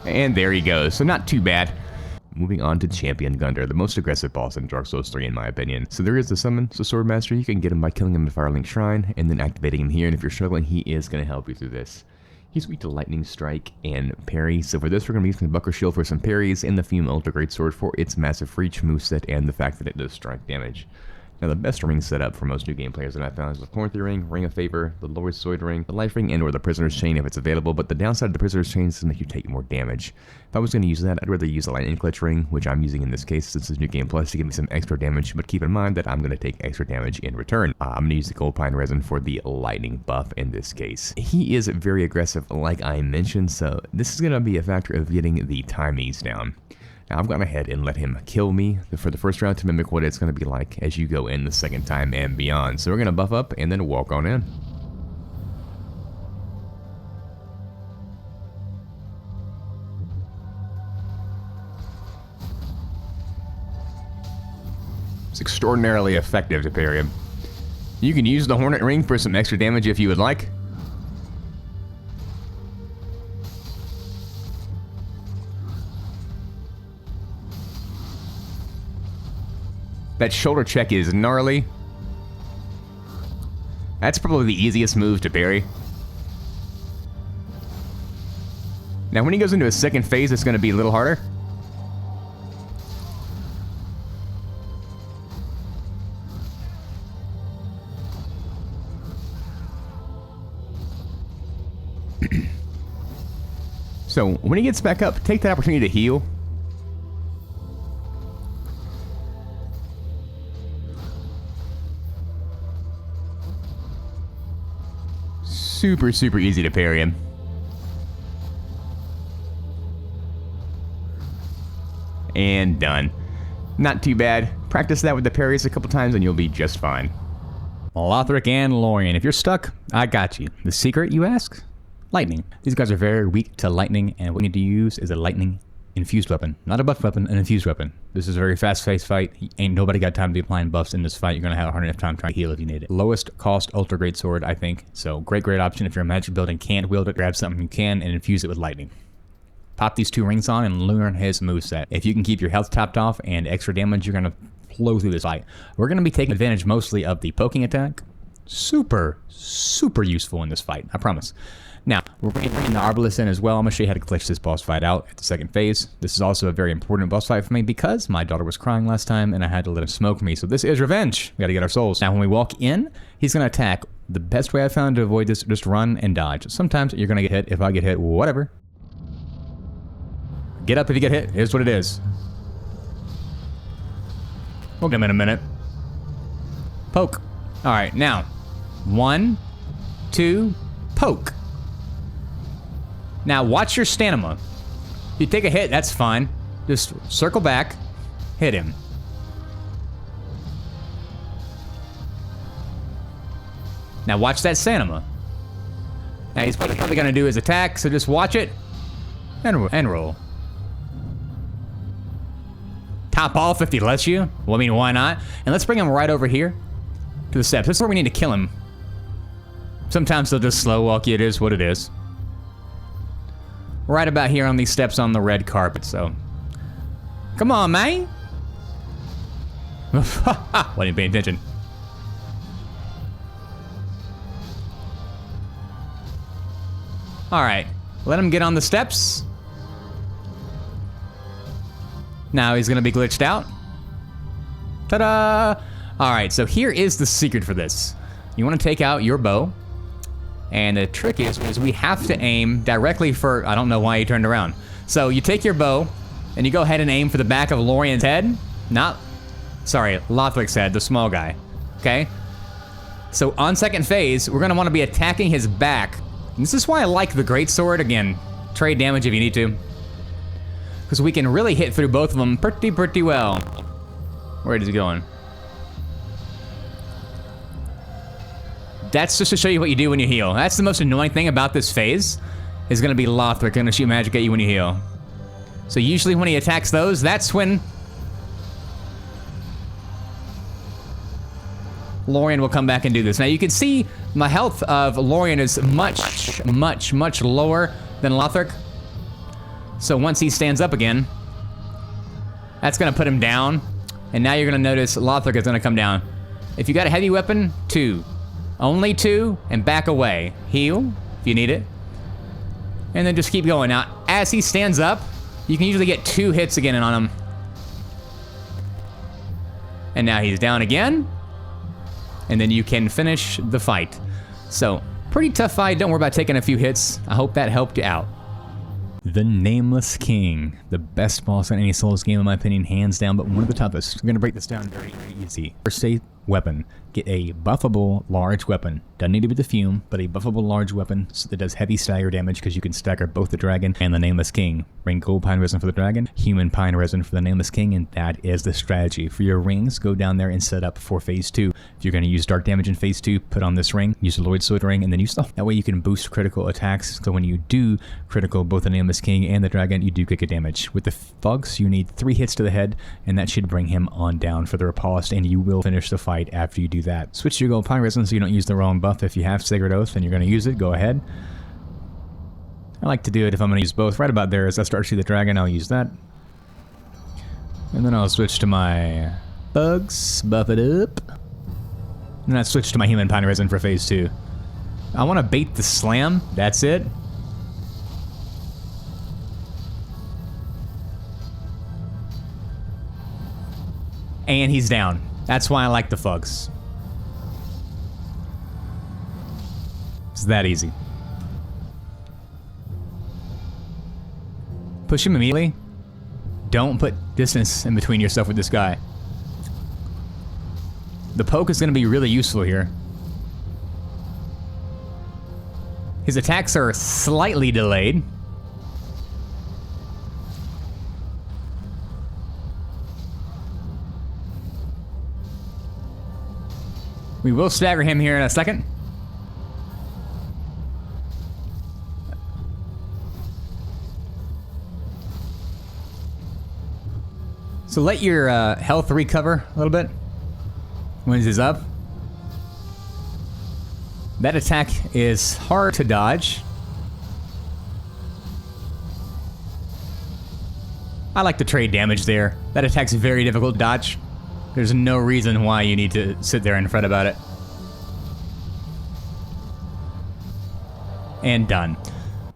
And there he goes, so not too bad. Moving on to Champion Gundyr, the most aggressive boss in Dark Souls 3 in my opinion. So there is the summon, so Swordmaster, you can get him by killing him in Firelink Shrine, and then activating him here, and if you're struggling, he is going to help you through this. He's weak to Lightning Strike and Parry, so for this we're going to be using the Buckler Shield for some parries, and the Fume Ultra Great Sword for its massive reach moveset, and the fact that it does strike damage. Now, the best ring setup for most new game players that I found is the Pontiff ring, Ring of Favor, the Lower Sword ring, the Life ring, and or the Prisoner's Chain if it's available, but the downside of the Prisoner's Chain is to make you take more damage. If I was going to use that, I'd rather use the Lightning Clutch ring, which I'm using in this case since it's New Game Plus to give me some extra damage, but keep in mind that I'm going to take extra damage in return. I'm going to use the Gold Pine Resin for the Lightning buff in this case. He is very aggressive like I mentioned, so this is going to be a factor of getting the timies down. Now, I've gone ahead and let him kill me for the first round to mimic what it's going to be like as you go in the second time and beyond. So we're going to buff up and then walk on in. It's extraordinarily effective to parry him. You can use the Hornet Ring for some extra damage if you would like. That shoulder check is gnarly. That's probably the easiest move to parry. Now, when he goes into a second phase, it's going to be a little harder. So, when he gets back up, take that opportunity to heal. Super, super easy to parry him. And done. Not too bad. Practice that with the parries a couple times and you'll be just fine. Lothric and Lorian. If you're stuck, I got you. The secret, you ask? Lightning. These guys are very weak to lightning, and what you need to use is a lightning infused weapon. Not a buff weapon, an infused weapon. This is a very fast-paced fight. Ain't nobody got time to be applying buffs in this fight. You're going to have a hard enough time trying to heal if you need it. Lowest cost ultra great sword, I think. So great option if you're a magic build and can't wield it. Grab something you can and infuse it with lightning. Pop these 2 rings on and learn his moveset. If you can keep your health topped off and extra damage, you're going to flow through this fight. We're going to be taking advantage mostly of the poking attack. Super, super useful in this fight, I promise. Now, we're bringing the Arbalest in as well. I'm going to show you how to glitch this boss fight out at the second phase. This is also a very important boss fight for me because my daughter was crying last time and I had to let him smoke me. So this is revenge. We got to get our souls. Now, when we walk in, he's going to attack. The best way I found to avoid this, just run and dodge. Sometimes you're going to get hit. If I get hit, whatever. Get up if you get hit. Here's what it is. We'll get him in a minute. Poke. All right, now. 1, 2, poke. Now, watch your stamina. If you take a hit, that's fine. Just circle back, hit him. Now, watch that stamina. Now, he's probably going to do his attack, so just watch it and roll. Top off if he lets you. Well, I mean, why not? And let's bring him right over here to the steps. This is where we need to kill him. Sometimes they'll just slow walk you. It is what it is. Right about here on these steps on the red carpet, so. Come on, man. Wasn't paying attention. Alright. Let him get on the steps. Now he's gonna be glitched out. Ta-da! Alright, so here is the secret for this. You want to take out your bow. And the trick is we have to aim directly for, I don't know why he turned around. So you take your bow, and you go ahead and aim for the back of Lorian's head. Sorry, Lothric's head, the small guy. Okay? So on second phase, we're gonna want to be attacking his back. And this is why I like the greatsword. Again, trade damage if you need to. Because we can really hit through both of them pretty well. Where is he going? That's just to show you what you do when you heal. That's the most annoying thing about this phase, is gonna be Lothric gonna shoot magic at you when you heal. So usually when he attacks those, that's when Lorian will come back and do this. Now you can see my health of Lorian is much lower than Lothric. So once he stands up again, that's gonna put him down. And now you're gonna notice Lothric is gonna come down. If you got a heavy weapon, 2. Only 2, and back away. Heal, if you need it. And then just keep going. Now, as he stands up, you can usually get 2 hits again on him. And now he's down again. and then you can finish the fight. So, pretty tough fight. Don't worry about taking a few hits. I hope that helped you out. The Nameless King. The best boss in any Souls game, in my opinion, hands down, but one of the toughest. We're going to break this down very, very easy. First aid weapon. Get a buffable large weapon. Doesn't need to be the Fume, but a buffable large weapon that does heavy stagger damage because you can stagger both the dragon and the Nameless King. Bring gold pine resin for the dragon, human pine resin for the Nameless King, and that is the strategy. For your rings, go down there and set up for phase 2. If you're going to use dark damage in phase 2, put on this ring, use the Lloyd Sword ring, and then use that way you can boost critical attacks. So when you do critical both the Nameless King and the dragon, you do get good damage. With the thugs, you need 3 hits to the head, and that should bring him on down for the riposte, and you will finish the fight after you do that. Switch to your gold pine resin so you don't use the wrong buff. If you have Sacred Oath and you're going to use it, go ahead. I like to do it if I'm going to use both. Right about there as I start to see the dragon, I'll use that. And then I'll switch to my bugs, buff it up. And then I switch to my human pine resin for phase 2. I want to bait the slam, that's it. And he's down. That's why I like the Fugs. It's that easy. Push him immediately. Don't put distance in between yourself with this guy. The poke is going to be really useful here. His attacks are slightly delayed. We will stagger him here in a second. So let your health recover a little bit when he's up. That attack is hard to dodge. I like to trade damage there. That attack's very difficult to dodge. There's no reason why you need to sit there and fret about it. And done.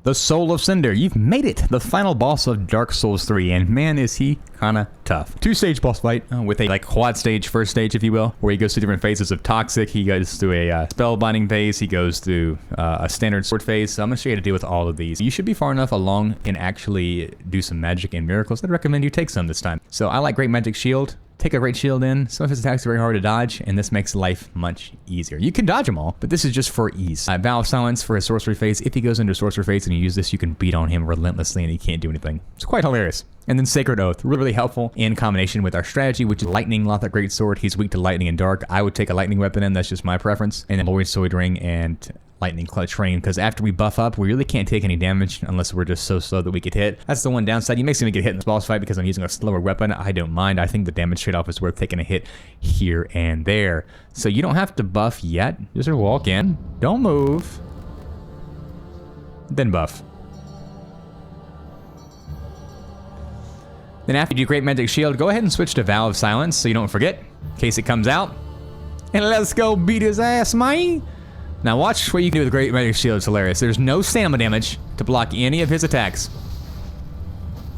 The Soul of Cinder. You've made it! The final boss of Dark Souls 3, and man is he kinda tough. 2-stage boss fight with a quad stage, first stage if you will, where he goes through different phases of Toxic, he goes through a spellbinding phase, he goes through a standard sword phase, so I'm gonna show you how to deal with all of these. You should be far enough along and actually do some magic and miracles. I'd recommend you take some this time. So I like Great Magic Shield. Take a Great Shield in. Some of his attacks are very hard to dodge, and this makes life much easier. You can dodge them all, but this is just for ease. Vow of Silence for his sorcery phase. If he goes into sorcery phase and you use this, you can beat on him relentlessly and he can't do anything. It's quite hilarious. And then Sacred Oath, really, really helpful in combination with our strategy, which is Lightning, Lothar Greatsword. He's weak to lightning and dark. I would take a lightning weapon in, that's just my preference. And then Lloyd Sword Ring and Lightning Clutch Ring, because after we buff up, we really can't take any damage unless we're just so slow that we get hit. That's the one downside. You may see me get hit in this boss fight because I'm using a slower weapon. I don't mind. I think the damage trade-off is worth taking a hit here and there. So you don't have to buff yet. Just walk in. Don't move. Then buff. Then after you do Great Magic Shield, go ahead and switch to Vow of Silence so you don't forget, in case it comes out. And let's go beat his ass, man! Now watch what you can do with Great Magic Shield. It's hilarious. There's no stamina damage to block any of his attacks.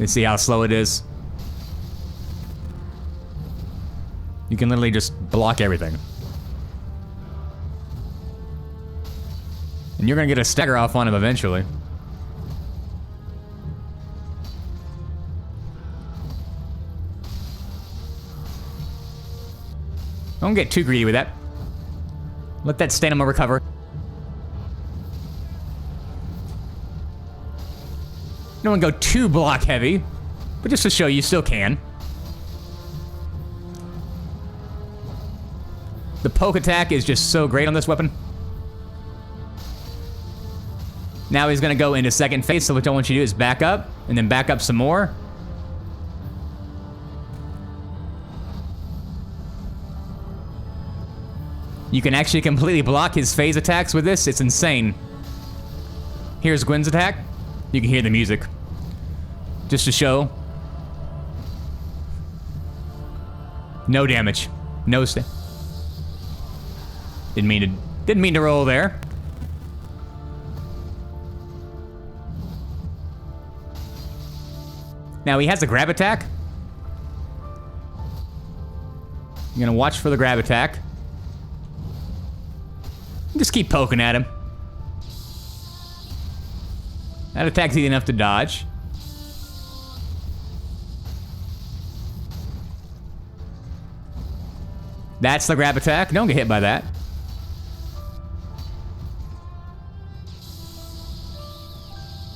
You see how slow it is? You can literally just block everything. And you're gonna get a stagger off on him eventually. Don't get too greedy with that. Let that stamina recover. Don't go too block heavy, but just to show you still can. The poke attack is just so great on this weapon. Now he's gonna go into second phase, so what I want you to do is back up, and then back up some more. You can actually completely block his phase attacks with this. It's insane. Here's Gwyn's attack. You can hear the music. Just to show. No damage. No Didn't mean to roll there. Now he has a grab attack. You're gonna watch for the grab attack. Just keep poking at him. That attack's easy enough to dodge. That's the grab attack. Don't get hit by that.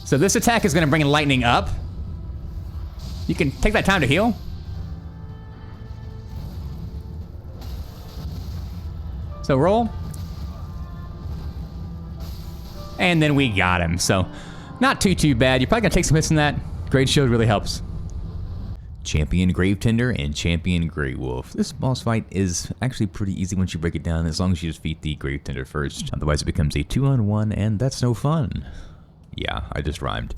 So this attack is going to bring lightning up. You can take that time to heal. So roll. And then we got him. So not too bad. You're probably going to take some hits from that. Great Shield really helps. Champion Gravetender and Champion Greatwolf. This boss fight is actually pretty easy once you break it down, as long as you defeat the Gravetender first. Otherwise it becomes a 2-on-1, and that's no fun. Yeah, I just rhymed.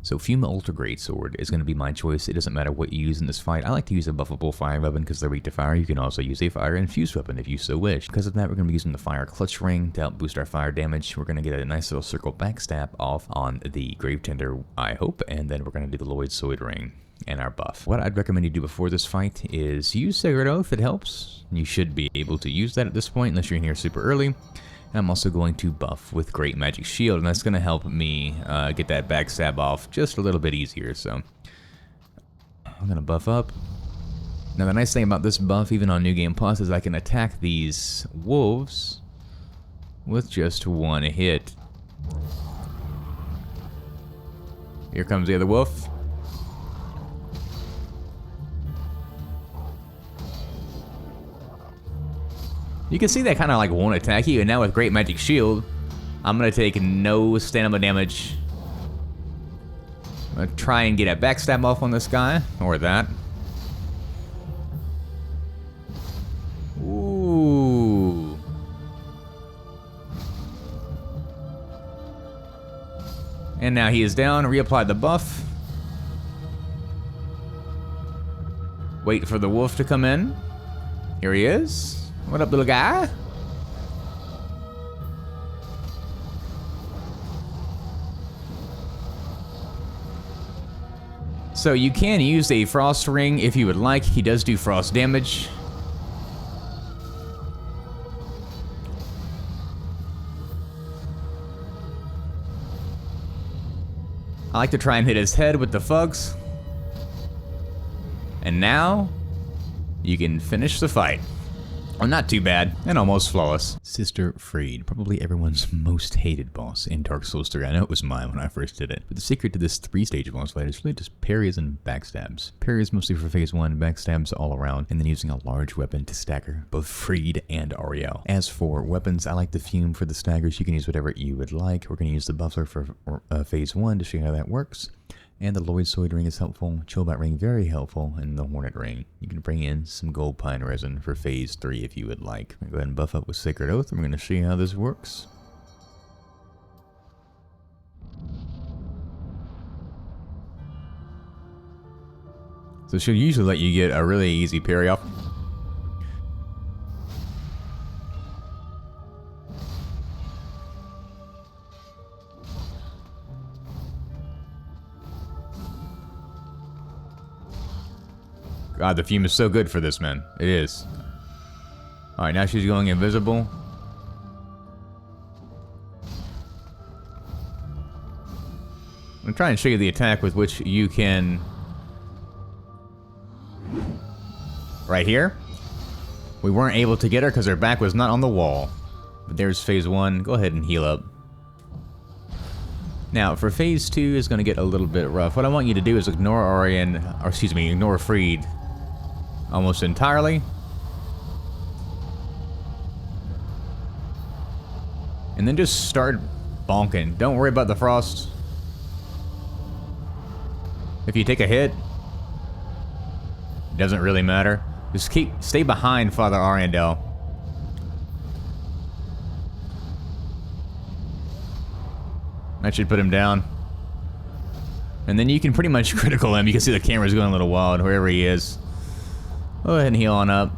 So Fuma Ultra Greatsword is going to be my choice. It doesn't matter what you use in this fight. I like to use a buffable fire weapon because they're weak to fire. You can also use a fire infused weapon if you so wish. Because of that, we're going to be using the fire clutch ring to help boost our fire damage. We're going to get a nice little circle backstab off on the Gravetender, I hope, and then we're going to do the Lloydsoid ring and our buff. What I'd recommend you do before this fight is use Sacred Oath. It helps. You should be able to use that at this point unless you're in here super early. I'm also going to buff with Great Magic Shield, and that's going to help me get that backstab off just a little bit easier, so I'm going to buff up. Now the nice thing about this buff, even on New Game Plus, is I can attack these wolves with just one hit. Here comes the other wolf. You can see that kind of like won't attack you, and now with Great Magic Shield, I'm going to take no stamina damage. I'm going to try and get a backstab off on this guy, or that. Ooh. And now he is down, reapply the buff. Wait for the wolf to come in. Here he is. What up, little guy? So you can use a frost ring if you would like. He does do frost damage. I like to try and hit his head with the fugs. And now you can finish the fight. Oh, not too bad, and almost flawless. Sister Friede, probably everyone's most hated boss in Dark Souls 3. I know it was mine when I first did it. But the secret to this 3-stage boss fight is really just parries and backstabs. Parries mostly for phase 1, backstabs all around, and then using a large weapon to stagger both Friede and Ariel. As for weapons, I like the Fume for the staggers. You can use whatever you would like. We're going to use the Buffler for phase 1 to show you how that works. And the Lloydsoid ring is helpful, Chillbat ring very helpful, and the Hornet ring. You can bring in some gold pine resin for phase 3 if you would like. I'm going to go ahead and buff up with Sacred Oath, and we're going to show you how this works. So she'll usually let you get a really easy parry off. God, the Fume is so good for this, man. It is. Alright, now she's going invisible. I'm going to try and show you the attack with which you can... Right here. We weren't able to get her because her back was not on the wall. But there's phase 1. Go ahead and heal up. Now, for phase 2 is going to get a little bit rough. What I want you to do is ignore ignore Friede almost entirely. And then just start bonking. Don't worry about the frost. If you take a hit, it doesn't really matter. Just stay behind Father Ariandel. That should put him down. And then you can pretty much critical him. You can see the camera's going a little wild wherever he is. Go ahead and heal on up.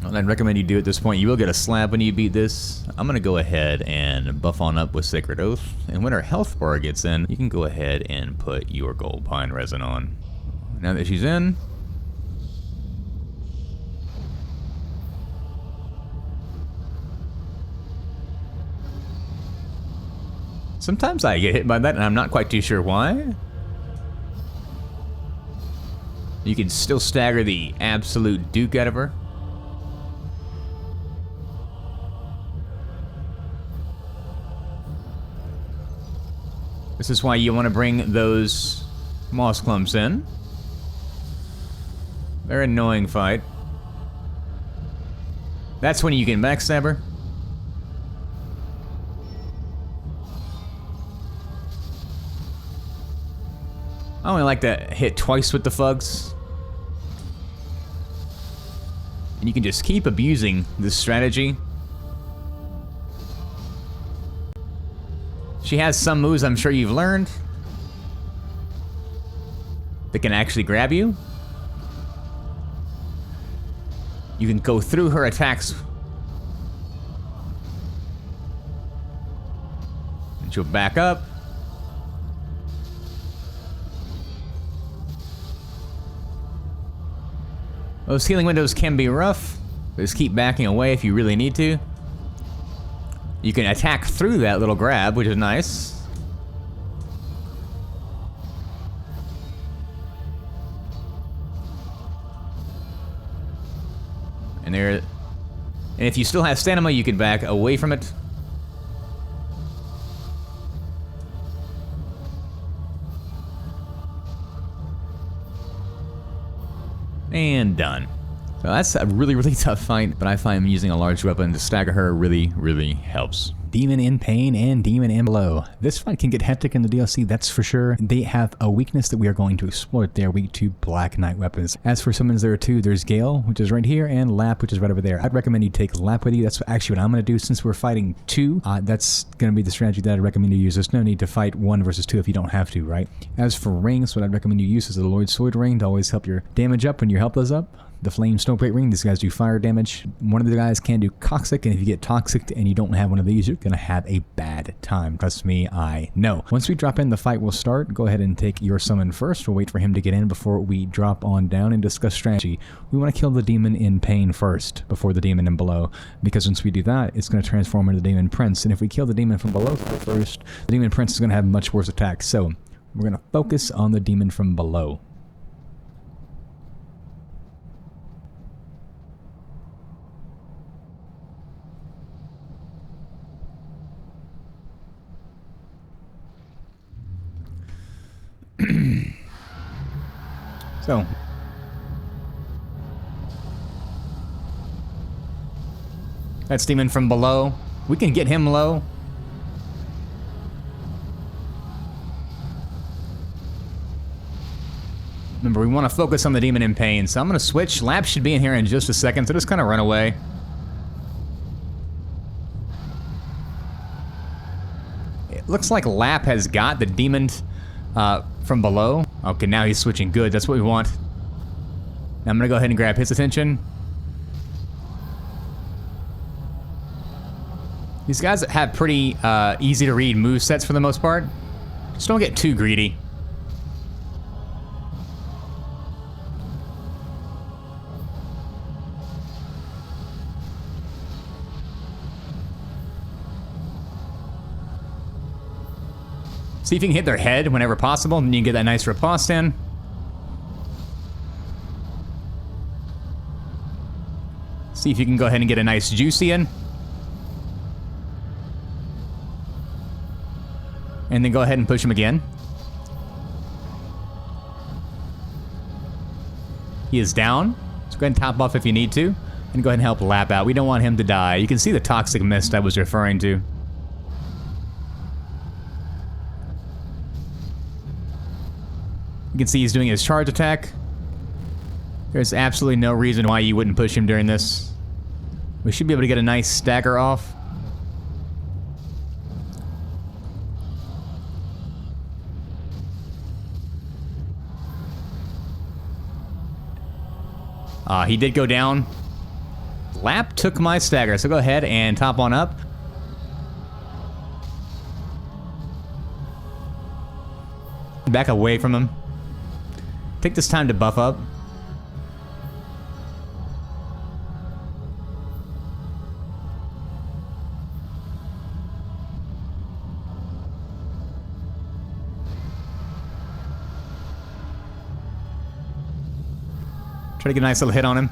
I'd recommend you do at this point. You will get a slap when you beat this. I'm going to go ahead and buff on up with Sacred Oath. And when her health bar gets in, you can go ahead and put your gold pine resin on. Now that she's in, Sometimes I get hit by that and I'm not quite too sure why. You can still stagger the absolute Duke out of her. This is why you want to bring those moss clumps in. They're an annoying fight. That's when you can backstab her. I only like to hit twice with the Fugs. And you can just keep abusing this strategy. She has some moves I'm sure you've learned that can actually grab you. You can go through her attacks. And she'll back up. Those healing windows can be rough. Just keep backing away if you really need to. You can attack through that little grab, which is nice. And if you still have stamina, you can back away from it. And done. So that's a really, really tough fight, but I find using a large weapon to stagger her really, really helps. Demon in Pain and Demon in Below. This fight can get hectic in the DLC, that's for sure. They have a weakness that we are going to exploit. They are weak to Black Knight weapons. As for summons, there are two. There's Gael, which is right here, and Lap, which is right over there. I'd recommend you take Lap with you. That's actually what I'm going to do since we're fighting two. That's going to be the strategy that I'd recommend you use. There's no need to fight 1 versus 2 if you don't have to, right? As for rings, what I'd recommend you use is the Lord Sword ring to always help your damage up when your health is up. The Flame Snowplate ring, these guys do fire damage. One of the guys can do Toxic, and if you get Toxic and you don't have one of these, you're going to have a bad time. Trust me, I know. Once we drop in, the fight will start. Go ahead and take your summon first. We'll wait for him to get in before we drop on down and discuss strategy. We want to kill the Demon in Pain first, before the Demon in Below, because once we do that, it's going to transform into the Demon Prince, and if we kill the Demon from below first, the Demon Prince is going to have much worse attacks. So, we're going to focus on the Demon from below. So, that's Demon from below. We can get him low. Remember, we want to focus on the Demon in Pain, so I'm going to switch. Lap should be in here in just a second, so just kind of run away. It looks like Lap has got the Demon from below. Okay, now he's switching good. That's what we want. Now I'm going to go ahead and grab his attention. These guys have pretty easy to read movesets for the most part. Just don't get too greedy. See if you can hit their head whenever possible, and you can get that nice riposte in. See if you can go ahead and get a nice juicy in. And then go ahead and push him again. He is down, so go ahead and top off if you need to, and go ahead and help Lap out. We don't want him to die. You can see the toxic mist I was referring to. You can see he's doing his charge attack. There's absolutely no reason why you wouldn't push him during this. We should be able to get a nice stagger off. He did go down. Lap took my stagger, so go ahead and top on up. Back away from him. Take this time to buff up. Try to get a nice little hit on him.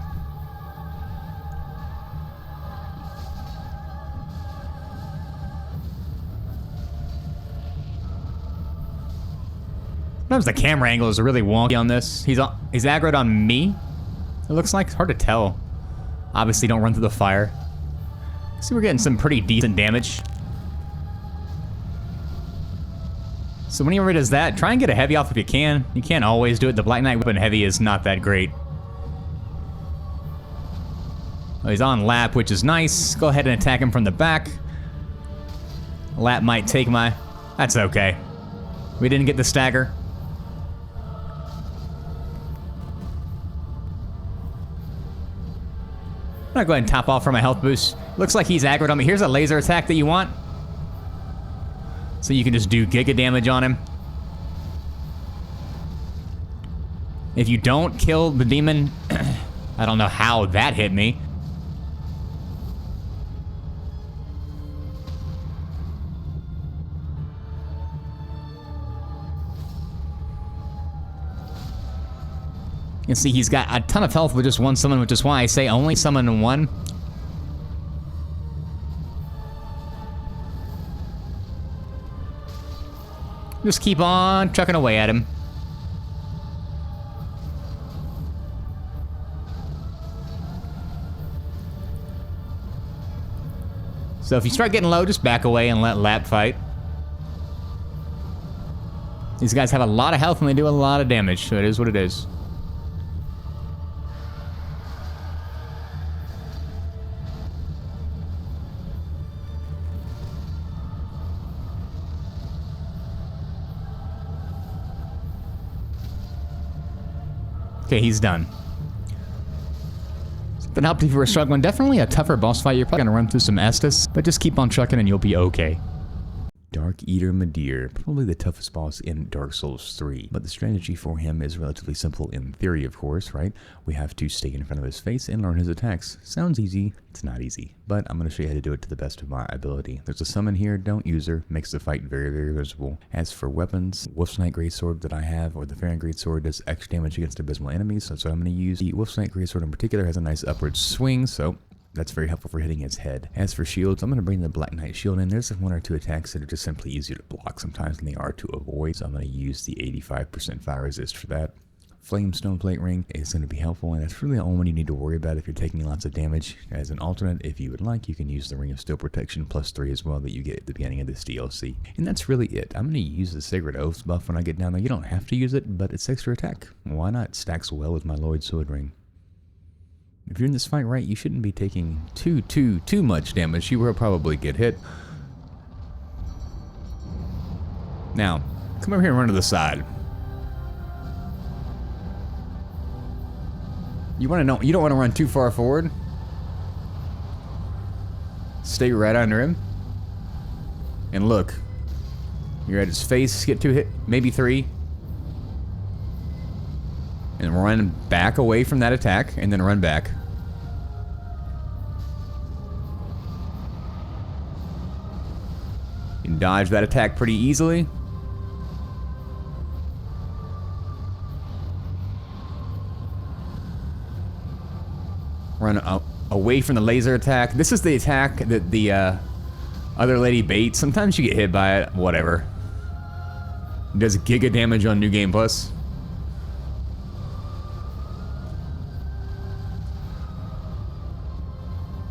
Sometimes the camera angle is really wonky on this. He's aggroed on me. It looks like it's hard to tell. Obviously, don't run through the fire. See, we're getting some pretty decent damage. So whenever he does that, try and get a heavy off if you can. You can't always do it. The Black Knight weapon heavy is not that great. Oh, he's on lap, which is nice. Go ahead and attack him from the back. Lap might take my... That's okay. We didn't get the stagger. I'm gonna go ahead and top off for my health boost. Looks like he's aggroed on me. Here's a laser attack that you want. So you can just do giga damage on him. If you don't kill the demon, I don't know how that hit me. You can see he's got a ton of health with just one summon, which is why I say only summon one. Just keep on chucking away at him. So if you start getting low, just back away and let Lap fight. These guys have a lot of health and they do a lot of damage, so it is what it is. Okay, he's done. That helped if you were struggling. Definitely a tougher boss fight. You're probably gonna run through some Estus, but just keep on trucking and you'll be okay. Darkeater Midir, probably the toughest boss in Dark Souls 3, but the strategy for him is relatively simple in theory, of course, right? We have to stay in front of his face and learn his attacks. Sounds easy, it's not easy, but I'm going to show you how to do it to the best of my ability. There's a summon here, don't use her, makes the fight very, very visible. As for weapons, Wolf's Knight Greatsword that I have, or the Farron Greatsword, does extra damage against abysmal enemies, so I'm going to use the Wolf's Knight Greatsword in particular, has a nice upward swing, so that's very helpful for hitting his head. As for shields, I'm going to bring the Black Knight shield in. There's one or two attacks that are just simply easier to block sometimes than they are to avoid, so I'm going to use the 85% fire resist for that. Flame Stone Plate Ring is going to be helpful, and that's really the only one you need to worry about if you're taking lots of damage. As an alternate, if you would like, you can use the Ring of Steel Protection +3 as well that you get at the beginning of this DLC. And that's really it. I'm going to use the Sacred Oaths buff when I get down there. You don't have to use it, but it's extra attack. Why not? It stacks well with my Lloyd Sword Ring. If you're in this fight right, you shouldn't be taking too much damage. You will probably get hit. Now, come over here and run to the side. You want to know? You don't want to run too far forward. Stay right under him. And look. You're at his face. Get 2 hit, maybe 3. And run back away from that attack, and then run back. You can dodge that attack pretty easily. Run away from the laser attack. This is the attack that the other lady baits. Sometimes you get hit by it, whatever. It does giga damage on New Game Plus.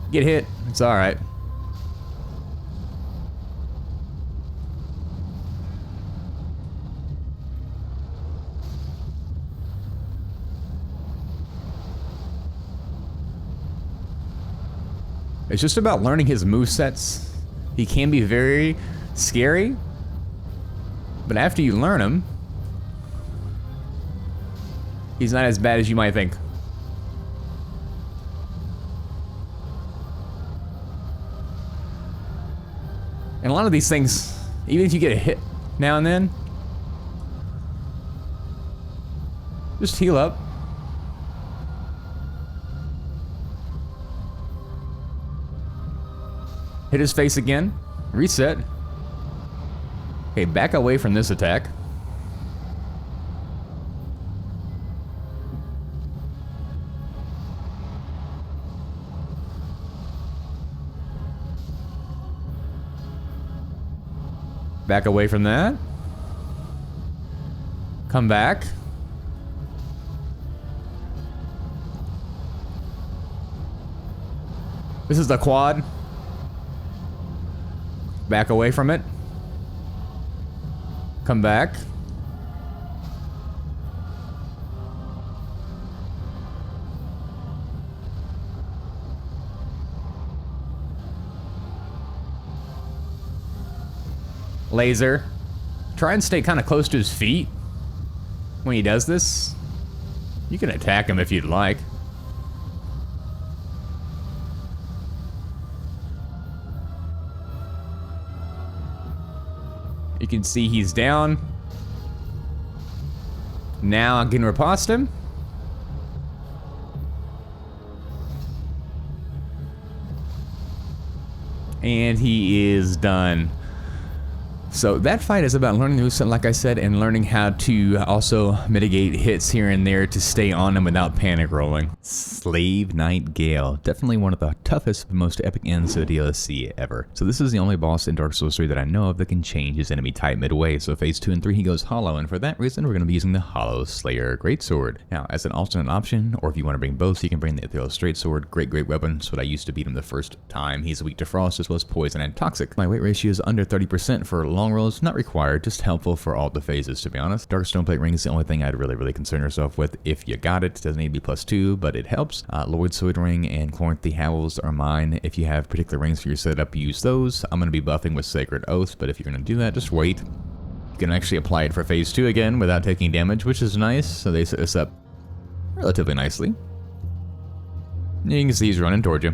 Get hit, it's alright. It's just about learning his movesets. He can be very scary, but after you learn him, he's not as bad as you might think. And a lot of these things, even if you get a hit now and then, just heal up. Hit his face again. Reset. Okay, back away from this attack. Back away from that. Come back. This is the quad. Back away from it. Come back. Laser. Try and stay kind of close to his feet when he does this. You can attack him if you'd like. You can see he's down. Now I can riposte him. And he is done. So that fight is about learning the moveset, like I said, and learning how to also mitigate hits here and there to stay on him without panic rolling. Slave Knight Gael. Definitely one of the toughest, most epic ends of the DLC ever. So this is the only boss in Dark Souls 3 that I know of that can change his enemy type midway. So phase 2 and 3 he goes hollow, and for that reason we're going to be using the Hollow Slayer Greatsword. Now as an alternate option, or if you want to bring both, you can bring the Ethereal Straightsword. Great weapon. It's what I used to beat him the first time. He's weak to frost as well as poison and toxic. My weight ratio is under 30% for long rolls, not required, just helpful for all the phases, to be honest. Dark Stoneplate Ring is the only thing I'd really concern yourself with if you got it. It doesn't need to be +2, but it helps. Lordsoid Ring and Chloranthy Howls are mine. If you have particular rings for your setup, use those. I'm going to be buffing with Sacred Oath, but if you're going to do that, just wait. You can actually apply it for phase 2 again without taking damage, which is nice, so they set this up relatively nicely. You can see he's running towards you.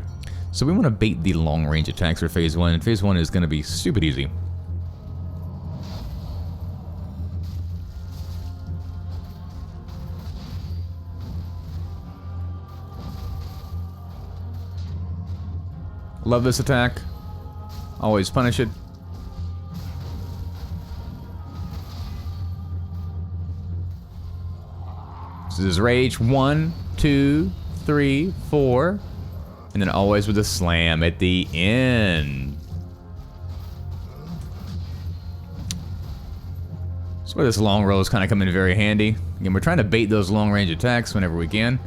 So we want to bait the long range attacks for phase 1, and phase 1 is going to be super easy. Love this attack. Always punish it. This is rage. 1, 2, 3, 4. And then always with a slam at the end. That's where this long roll is kind of coming in very handy. Again, we're trying to bait those long range attacks whenever we can.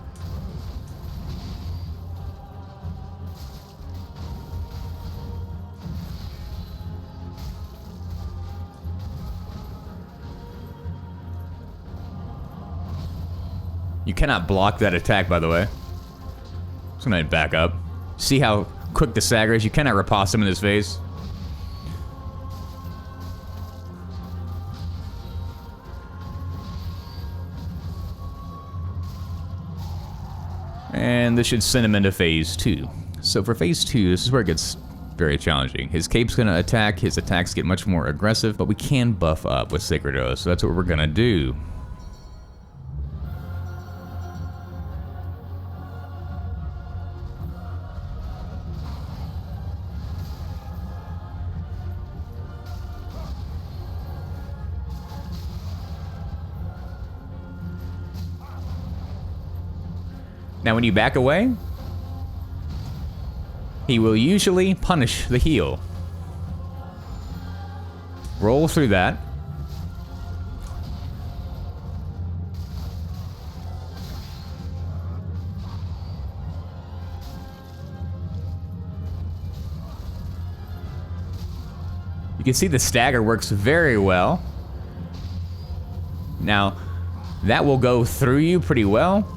You cannot block that attack, by the way. Just gonna back up. See how quick the stagger is? You cannot riposte him in his face. And this should send him into phase 2. So for phase 2, this is where it gets very challenging. His cape's gonna attack, his attacks get much more aggressive, but we can buff up with Sacred Oath, so that's what we're gonna do. Now when you back away, he will usually punish the heal. Roll through that. You can see the stagger works very well. Now, that will go through you pretty well.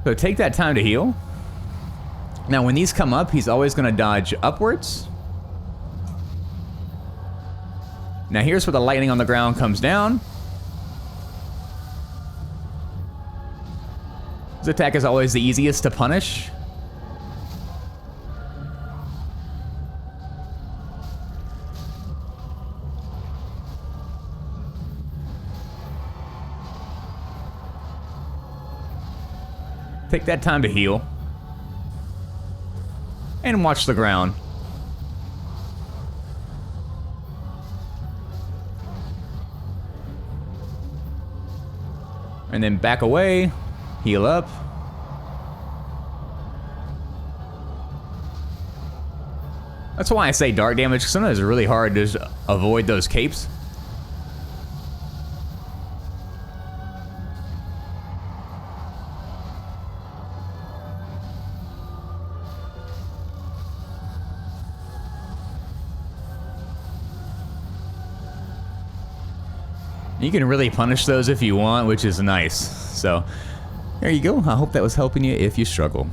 So take that time to heal. Now when these come up, he's always going to dodge upwards. Now here's where the lightning on the ground comes down. This attack is always the easiest to punish. Take that time to heal. And watch the ground. And then back away, heal up. That's why I say dark damage, because sometimes it's really hard to just avoid those capes. You can really punish those if you want, which is nice. So, there you go. I hope that was helping you if you struggle.